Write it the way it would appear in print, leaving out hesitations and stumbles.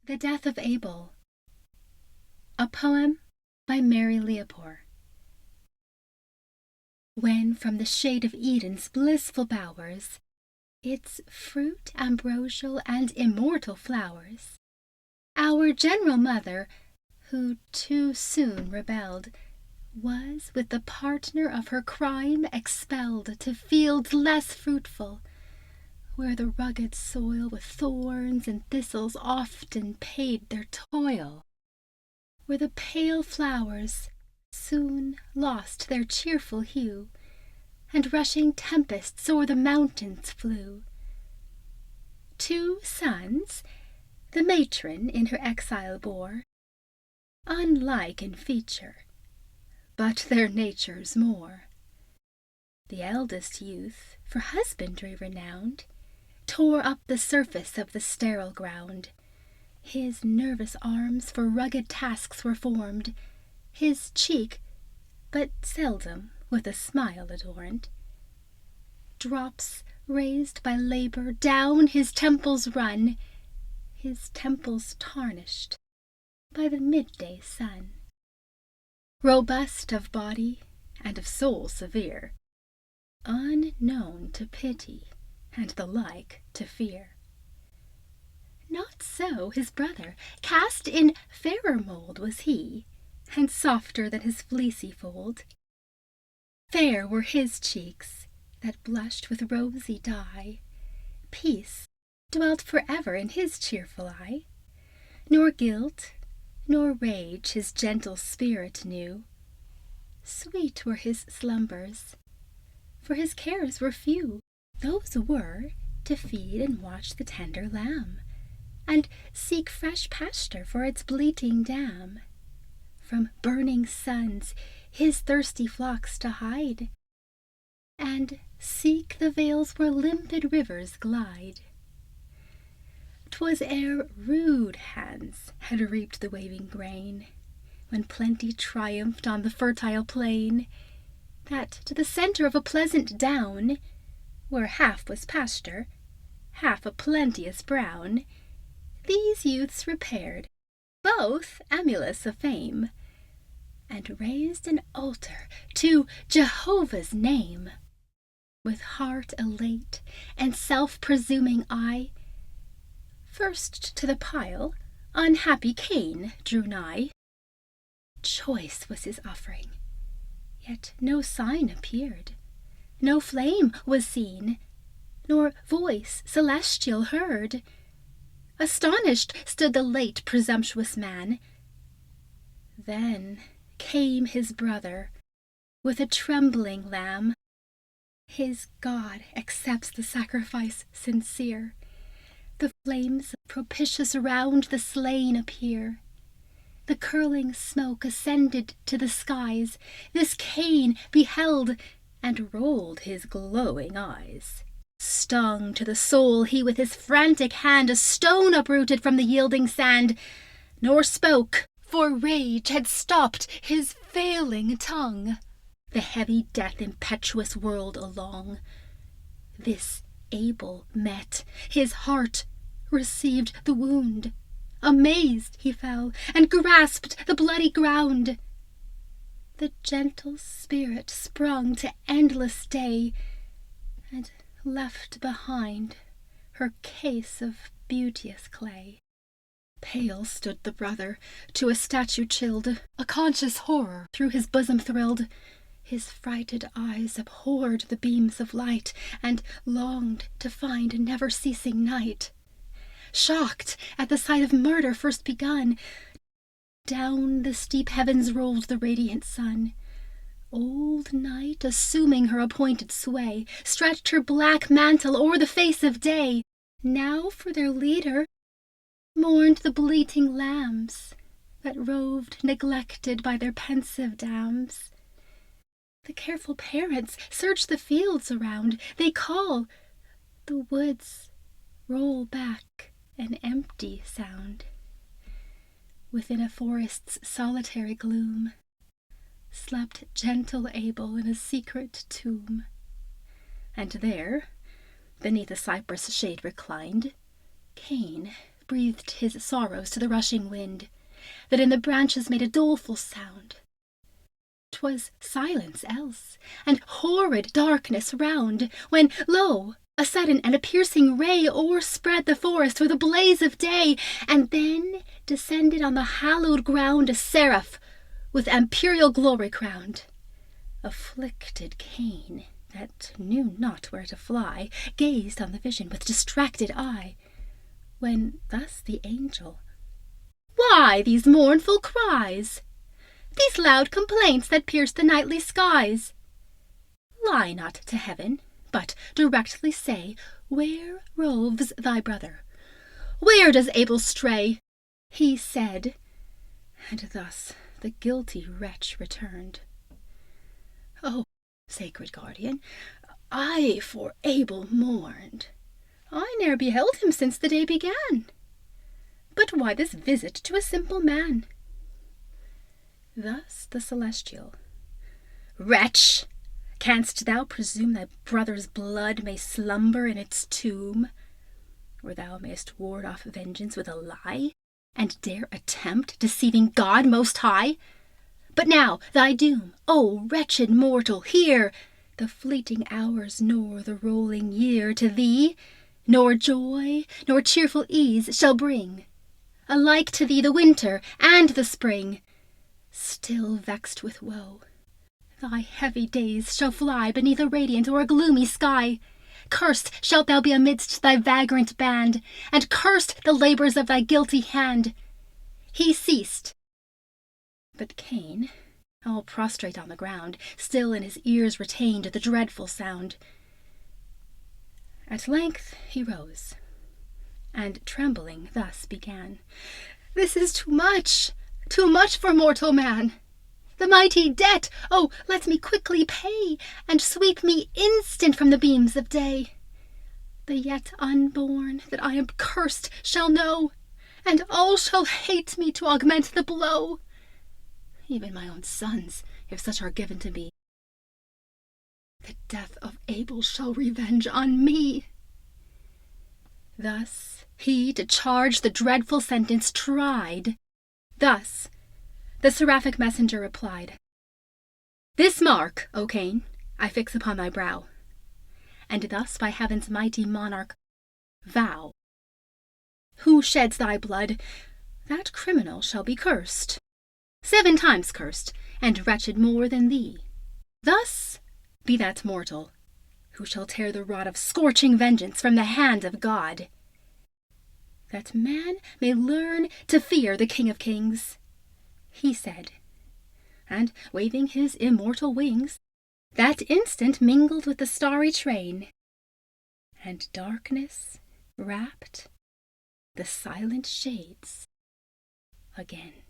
The Death of Abel. A poem by Mary Leopar. When from the shade of Eden's blissful bowers, its fruit, ambrosial and immortal flowers, our General Mother, who too soon rebelled, was with the partner of her crime expelled to fields less fruitful, where the rugged soil with thorns and thistles often paid their toil, where the pale flowers soon lost their cheerful hue, and rushing tempests o'er the mountains flew. Two sons the matron in her exile bore, unlike in feature, but their natures more. The eldest youth, for husbandry renowned, tore up the surface of the sterile ground. His nervous arms for rugged tasks were formed, his cheek but seldom with a smile adorned. Drops raised by labor down his temples run, his temples tarnished by the midday sun. Robust of body and of soul severe, unknown to pity and the like to fear. Not so his brother, cast in fairer mould was he, and softer than his fleecy fold. Fair were his cheeks, that blushed with rosy dye, peace dwelt forever in his cheerful eye, nor guilt nor rage his gentle spirit knew. Sweet were his slumbers, for his cares were few. Those were to feed and watch the tender lamb, and seek fresh pasture for its bleating dam. From burning suns his thirsty flocks to hide, and seek the vales where limpid rivers glide. 'Twas ere rude hands had reaped the waving grain, when plenty triumphed on the fertile plain, that to the centre of a pleasant down, where half was pasture, half a plenteous brown, these youths repaired, both emulous of fame, and raised an altar to Jehovah's name. With heart elate and self-presuming eye, first to the pile unhappy Cain drew nigh. Choice was his offering, yet no sign appeared, no flame was seen, nor voice celestial heard. Astonished stood the late presumptuous man. Then came his brother with a trembling lamb. His God accepts the sacrifice sincere. The flames propitious round the slain appear. The curling smoke ascended to the skies. This Cain beheld and rolled his glowing eyes. Stung to the soul, he with his frantic hand a stone uprooted from the yielding sand, nor spoke, for rage had stopped his failing tongue. The heavy death impetuous whirled along. This Abel met, his heart received the wound. Amazed he fell, and grasped the bloody ground. The gentle spirit sprung to endless day, and left behind her case of beauteous clay. Pale stood the brother, to a statue chilled, a conscious horror through his bosom thrilled. His frighted eyes abhorred the beams of light, and longed to find a never-ceasing night. Shocked at the sight of murder first begun, down the steep heavens rolled the radiant sun. Old Night, assuming her appointed sway, stretched her black mantle o'er the face of day. Now for their leader mourned the bleating lambs that roved neglected by their pensive dams. The careful parents search the fields around. They call, the woods roll back an empty sound. Within a forest's solitary gloom slept gentle Abel in a secret tomb. And there, beneath a cypress shade reclined, Cain breathed his sorrows to the rushing wind, that in the branches made a doleful sound. 'Twas silence else, and horrid darkness round, when, lo, a sudden and a piercing ray o'erspread the forest with a blaze of day, and then descended on the hallowed ground a seraph, with imperial glory crowned. Afflicted Cain, that knew not where to fly, gazed on the vision with distracted eye, when thus the angel, "Why these mournful cries? These loud complaints that pierce the nightly skies? Lie not to heaven, but directly say, where roves thy brother? Where does Abel stray?" He said, and thus the guilty wretch returned. "O sacred guardian, I for Abel mourned. I ne'er beheld him since the day began. But why this visit to a simple man?" Thus the celestial, "Wretch, canst thou presume thy brother's blood may slumber in its tomb, or thou mayst ward off vengeance with a lie, and dare attempt deceiving God Most High? But now thy doom, O wretched mortal, hear! The fleeting hours nor the rolling year to thee, nor joy nor cheerful ease shall bring. Alike to thee the winter and the spring. Still vexed with woe, thy heavy days shall fly beneath a radiant or a gloomy sky. Cursed shalt thou be amidst thy vagrant band, and cursed the labours of thy guilty hand." He ceased, but Cain, all prostrate on the ground, still in his ears retained the dreadful sound. At length he rose, and trembling thus began, "This is too much for mortal man. The mighty debt, oh, let me quickly pay, and sweep me instant from the beams of day. The yet unborn that I am cursed shall know, and all shall hate me to augment the blow. Even my own sons, if such are given to me. The death of Abel shall revenge on me." Thus he to charge the dreadful sentence tried. Thus the seraphic messenger replied, "This mark, O Cain, I fix upon thy brow, and thus by heaven's mighty monarch vow. Who sheds thy blood, that criminal shall be cursed, 7 times cursed, and wretched more than thee. Thus be that mortal, who shall tear the rod of scorching vengeance from the hand of God, that man may learn to fear the King of Kings." He said, and waving his immortal wings, that instant mingled with the starry train, and darkness wrapped the silent shades again.